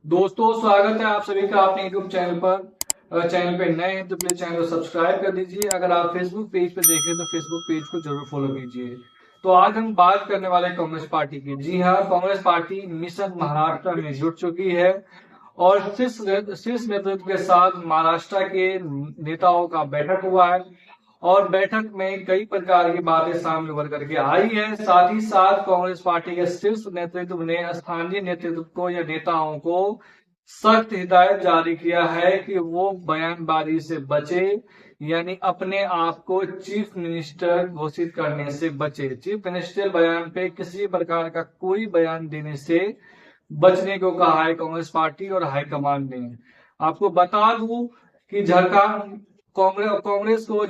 दोस्तों, स्वागत है आप सभी का अपने यूट्यूब चैनल पर। अगर चैनल पे नए हैं तो प्लीज चैनल को सब्सक्राइब कर दीजिए। अगर आप फेसबुक पेज पे देखें तो फेसबुक पेज को जरूर फॉलो कीजिए। तो आज हम बात करने वाले हैं कांग्रेस पार्टी की। जी हाँ, कांग्रेस पार्टी मिशन महाराष्ट्र में जुट चुकी है और शीर्ष नेतृत्व के साथ महाराष्ट्र के नेताओं का बैठक हुआ है और बैठक में कई प्रकार की बातें सामने उभर करके आई है। साथ ही साथ कांग्रेस पार्टी के शीर्ष नेतृत्व ने स्थानीय नेतृत्व को या नेताओं को सख्त हिदायत जारी किया है कि वो बयानबाजी से बचे, यानी अपने आप को चीफ मिनिस्टर घोषित करने से बचे। चीफ मिनिस्टर बयान पे किसी प्रकार का कोई बयान देने से बचने को कहा है कांग्रेस पार्टी और हाईकमान ने। आपको बता दूं कि झारखंड कांग्रेस को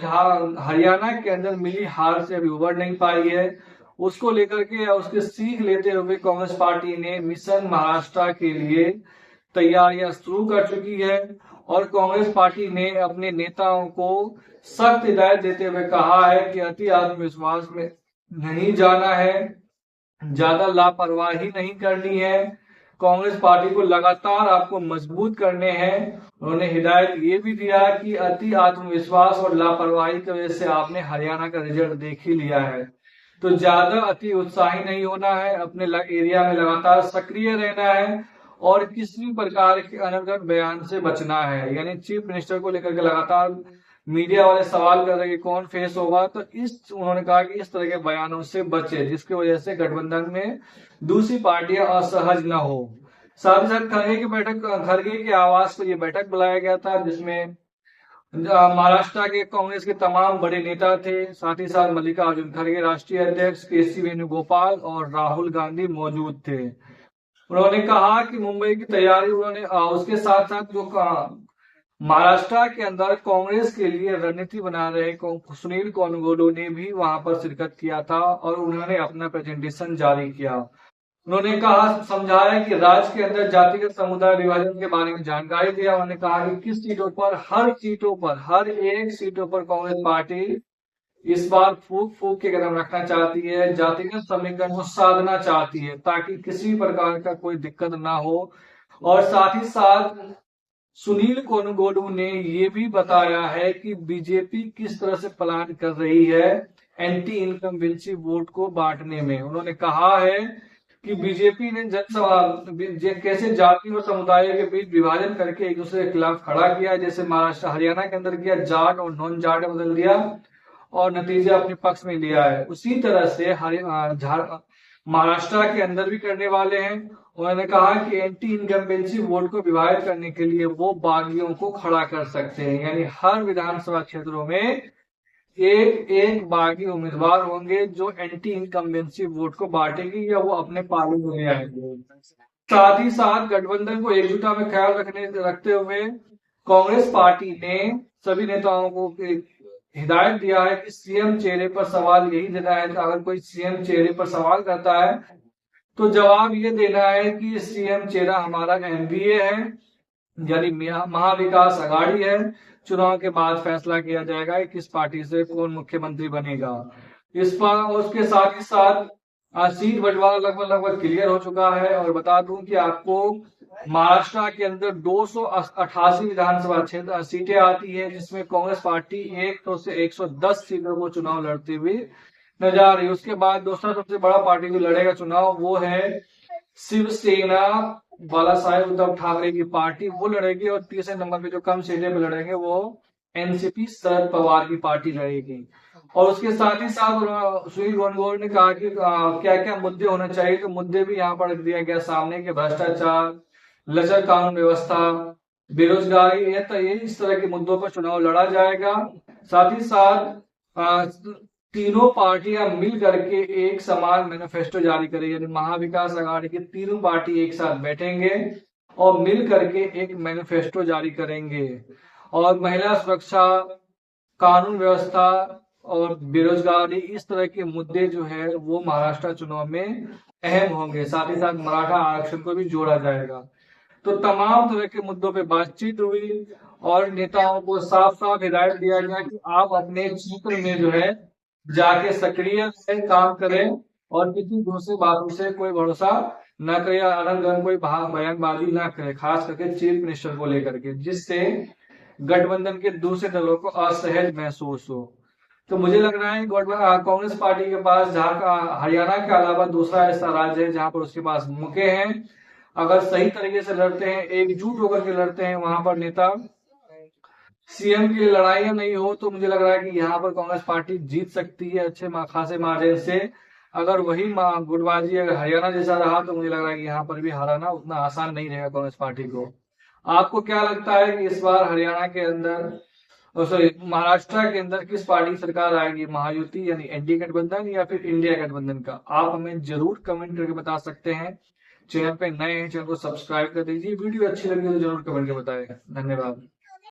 हरियाणा के अंदर मिली हार से अभी उबर नहीं पाई है। उसको लेकर के या उसके सीख लेते हुए कांग्रेस पार्टी ने मिशन महाराष्ट्र के लिए तैयारियां शुरू कर चुकी है और कांग्रेस पार्टी ने अपने नेताओं को सख्त हिदायत देते हुए कहा है कि अति आत्मविश्वास में नहीं जाना है, ज्यादा लापरवाही नहीं करनी है। कांग्रेस पार्टी को लगातार आपको मजबूत करने हैं। उन्होंने हिदायत ये भी दिया कि अति आत्मविश्वास और लापरवाही की वजह से आपने हरियाणा का रिजल्ट देख ही लिया है, तो ज्यादा अति उत्साही नहीं होना है, अपने एरिया में लगातार सक्रिय रहना है और किसी भी प्रकार के अनर्गल बयान से बचना है। यानी चीफ मिनिस्टर को लेकर के लगातार मीडिया वाले सवाल कर रहे हैं कि कौन फेस होगा, तो उन्होंने कहा कि इस तरह के बयानों से बचे जिसकी वजह से गठबंधन में दूसरी पार्टियां असहज न हो। साथ ही साथ खरगे के आवास पर यह बैठक बुलाया गया था जिसमें महाराष्ट्र के कांग्रेस के तमाम बड़े नेता थे। साथ ही साथ मल्लिकार्जुन खड़गे राष्ट्रीय अध्यक्ष, केसी वेणुगोपाल और राहुल गांधी मौजूद थे। उन्होंने कहा कि मुंबई की तैयारी उन्होंने उसके साथ साथ जो महाराष्ट्र के अंदर कांग्रेस के लिए रणनीति बना रहे सुनील कोनगोडू ने भी वहां पर शिरकत किया था और उन्होंने अपना प्रेजेंटेशन जारी किया। उन्होंने कहा, समझाया कि राज्य के अंदर जातिगत समुदाय विभाजन के बारे में जानकारी दिया। उन्होंने कहा कि किस सीटों पर, हर एक सीटों पर कांग्रेस पार्टी इस बार फूक फूक के कदम रखना चाहती है, जातिगत समीकरण को साधना चाहती है ताकि किसी प्रकार का कोई दिक्कत ना हो। और साथ ही साथ सुनील कोनगोडू ने ये भी बताया है कि बीजेपी किस तरह से प्लान कर रही है एंटी इनकम्बेंसी वोट को बांटने में। उन्होंने कहा है कि बीजेपी ने कैसे जाति और समुदाय के बीच विभाजन करके एक दूसरे के खिलाफ खड़ा किया, जैसे महाराष्ट्र हरियाणा के अंदर किया, जाट और नॉन जाट बदल दिया और नतीजे अपने पक्ष में लिया है, उसी तरह से महाराष्ट्र के अंदर भी करने वाले हैं। उन्होंने कहा कि एंटी इनकम्बेंसी वोट को विभाजित करने के लिए वो बागियों को खड़ा कर सकते हैं, यानी हर विधानसभा क्षेत्रों में एक एक बागी उम्मीदवार होंगे जो एंटी इनकम्बेंसी वोट को बांटेगी या वो अपने पाले में ले आएंगे। साथ ही साथ गठबंधन को एकजुटता में ख्याल रखते हुए कांग्रेस पार्टी ने सभी नेताओं को हिदायत दिया है कि सीएम चेहरे पर सवाल यही देना है कि अगर कोई सीएम चेहरे पर सवाल करता है तो जवाब ये देना है कि सीएम चेहरा हमारा एनडीए है, यानी महाविकास अघाड़ी है। चुनाव के बाद फैसला किया जाएगा कि किस पार्टी से कौन मुख्यमंत्री बनेगा। इस पर उसके साथ ही साथ सीट बंटवारा लगभग क्लियर हो चुका है। और बता दूं कि आपको महाराष्ट्र के अंदर 288 विधानसभा क्षेत्र सीटें आती है, जिसमें कांग्रेस पार्टी 100 से 110 सीटों को चुनाव लड़ती हुई नजर आ रही है। उसके बाद दूसरा सबसे बड़ा पार्टी जो लड़ेगा चुनाव वो है शिवसेना, बाला साहेब उद्धव ठाकरे की पार्टी, वो लड़ेगी। और तीसरे नंबर पे जो कम सीटें पे लड़ेंगे वो एनसीपी शरद पवार की पार्टी लड़ेगी। और उसके साथ ही साथ सुनील कोनगोडू ने कहा कि क्या क्या मुद्दे होने चाहिए, तो मुद्दे भी यहाँ पर दिया गया सामने के भ्रष्टाचार, लचर कानून व्यवस्था, बेरोजगारी, ये इस तरह के मुद्दों पर चुनाव लड़ा जाएगा। साथ ही साथ तीनों पार्टियां मिल करके एक समान मैनिफेस्टो जारी करेगी, यानी महाविकास अघाड़ी की तीनों पार्टी एक साथ बैठेंगे और मिल करके एक मैनिफेस्टो जारी करेंगे। और महिला सुरक्षा, कानून व्यवस्था और बेरोजगारी, इस तरह के मुद्दे जो है वो महाराष्ट्र चुनाव में अहम होंगे। साथ ही साथ मराठा आरक्षण को भी जोड़ा जाएगा। तो तमाम तरह के मुद्दों पे बातचीत हुई और नेताओं को साफ साफ हिदायत दिया गया कि आप अपने क्षेत्र में जो है जाके सक्रिय से काम करें और किसी दूसरी बातों से कोई भरोसा न करे या अनर्गल कोई बयानबाजी ना करे, खास करके चीफ मिनिस्टर को लेकर के, जिससे गठबंधन के दूसरे दलों को असहज महसूस हो। तो मुझे लग रहा है कांग्रेस पार्टी के पास, जहां हरियाणा के अलावा दूसरा ऐसा राज्य है जहां पर उसके पास मौके हैं, अगर सही तरीके से लड़ते हैं, एकजुट होकर के लड़ते हैं, वहां पर नेता सीएम की लड़ाइयां नहीं हो, तो मुझे लग रहा है कि यहाँ पर कांग्रेस पार्टी जीत सकती है अच्छे खासे मार्जिन से। अगर वही गुटबाजी अगर हरियाणा जैसा रहा तो मुझे लग रहा है कि यहाँ पर भी हराना उतना आसान नहीं रहेगा कांग्रेस पार्टी को। आपको क्या लगता है कि इस बार हरियाणा के अंदर, सॉरी महाराष्ट्र के अंदर किस पार्टी की सरकार आएगी, महायुति यानी एनडीए गठबंधन या फिर इंडिया गठबंधन का? आप हमें जरूर कमेंट करके बता सकते हैं। चैनल पे नए हैं, चैनल को सब्सक्राइब कर दीजिए। वीडियो अच्छी लगी तो जरूर कमेंट करके बताएगा। धन्यवाद।